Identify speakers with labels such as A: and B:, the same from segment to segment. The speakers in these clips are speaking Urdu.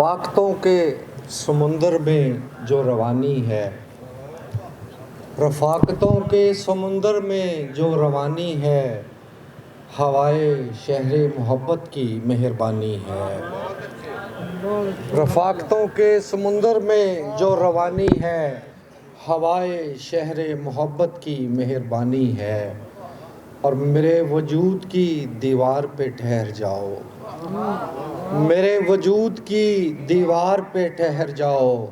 A: رفاقتوں کے سمندر میں جو روانی ہے، رفاقتوں کے سمندر میں جو روانی ہے، ہوائے شہر محبت کی مہربانی ہے۔ رفاقتوں کے سمندر میں جو روانی ہے، ہوائے شہر محبت کی مہربانی ہے، اور میرے وجود کی دیوار پہ ٹھہر جاؤ، میرے وجود کی دیوار پہ ٹھہر جاؤ،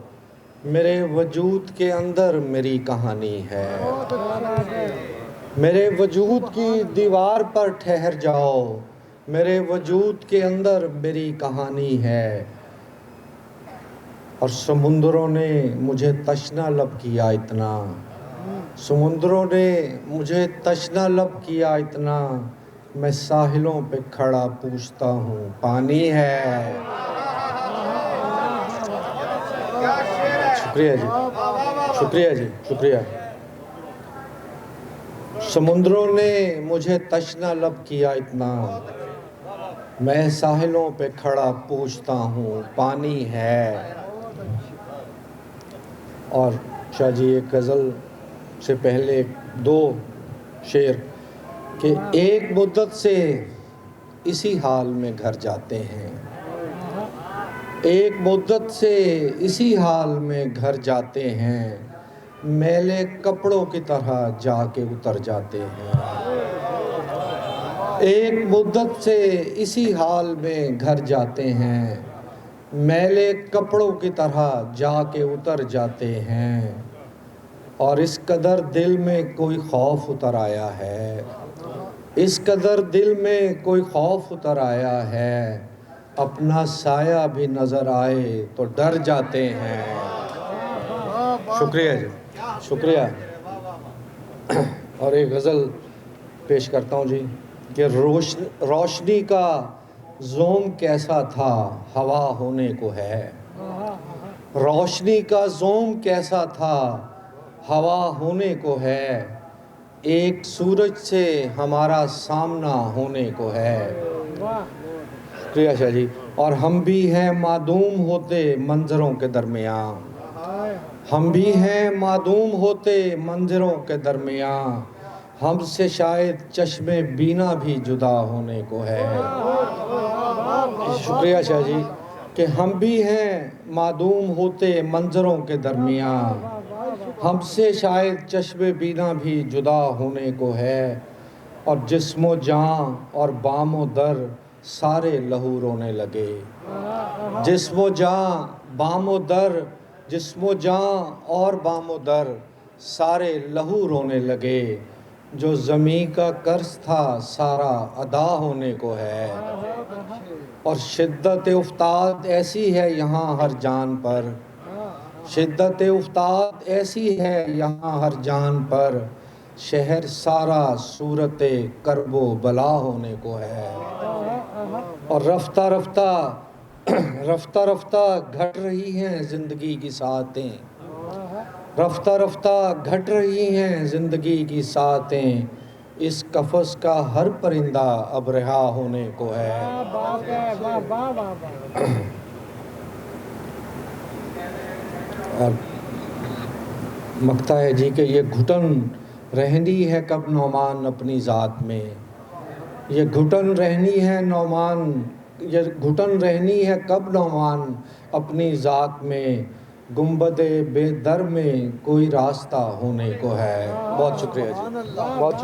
A: میرے وجود کے اندر میری کہانی ہے۔ میرے وجود کی دیوار پر ٹھہر جاؤ، میرے وجود کے اندر میری کہانی ہے، اور سمندروں نے مجھے تشنا لب کیا اتنا، سمندروں نے مجھے تشنا لب کیا اتنا، میں ساحلوں پہ کھڑا پوچھتا ہوں پانی ہے۔ شکریہ جی، شکریہ جی، شکریہ۔ سمندروں نے مجھے تشنا لب کیا اتنا، میں ساحلوں پہ کھڑا پوچھتا ہوں پانی ہے۔ اور شاہ جی ایک غزل سے پہلے دو شعر کہ ایک مدت سے اسی حال میں گھر جاتے ہیں، ایک مدت سے اسی حال میں گھر جاتے ہیں، میلے کپڑوں کی طرح جا کے اتر جاتے ہیں۔ ایک مدت سے اسی حال میں گھر جاتے ہیں، میلے کپڑوں کی طرح جا کے اتر جاتے ہیں، اور اس قدر دل میں کوئی خوف اتر آیا ہے، اس قدر دل میں کوئی خوف اتر آیا ہے، اپنا سایہ بھی نظر آئے تو ڈر جاتے ہیں۔ شکریہ جی، شکریہ۔ اور ایک غزل پیش کرتا ہوں جی کہ روشنی کا زوم کیسا تھا ہوا ہونے کو ہے، روشنی کا زوم کیسا تھا ہوا ہونے کو ہے، ایک سورج سے ہمارا سامنا ہونے کو ہے۔ شکریہ شاہ جی۔ اور ہم بھی ہیں معدوم ہوتے منظروں کے درمیان، ہم بھی ہیں معدوم ہوتے منظروں کے درمیان، ہم سے شاید چشم بینا بھی جدا ہونے کو ہے۔ شکریہ شاہ جی کہ ہم بھی ہیں معدوم ہوتے منظروں کے درمیان، ہم سے شاید چشم بینا بھی جدا ہونے کو ہے، اور جسم و جاں اور بام و در سارے لہو رونے لگے، جسم و جاں بام و در، جسم و جاں اور بام و در سارے لہو رونے لگے، جو زمیں کا قرض تھا سارا ادا ہونے کو ہے، اور شدت افتاد ایسی ہے یہاں ہر جان پر، شدت افتاد ایسی ہے یہاں ہر جان پر، شہر سارا صورت کرب و بلا ہونے کو ہے، اور رفتہ رفتہ رفتہ رفتہ گھٹ رہی ہیں زندگی کی ساعتیں، رفتہ رفتہ گھٹ رہی ہیں زندگی کی ساعتیں، اس قفس کا ہر پرندہ اب رہا ہونے کو ہے۔ اور مکتا ہے جی کہ یہ گھٹن رہنی ہے کب نعمان اپنی ذات میں، یہ گھٹن رہنی ہے نعمان، یہ گھٹن رہنی ہے کب نعمان اپنی ذات میں، گنبد بے در میں کوئی راستہ ہونے کو ہے۔ بہت شکریہ جی، بہت شکریہ۔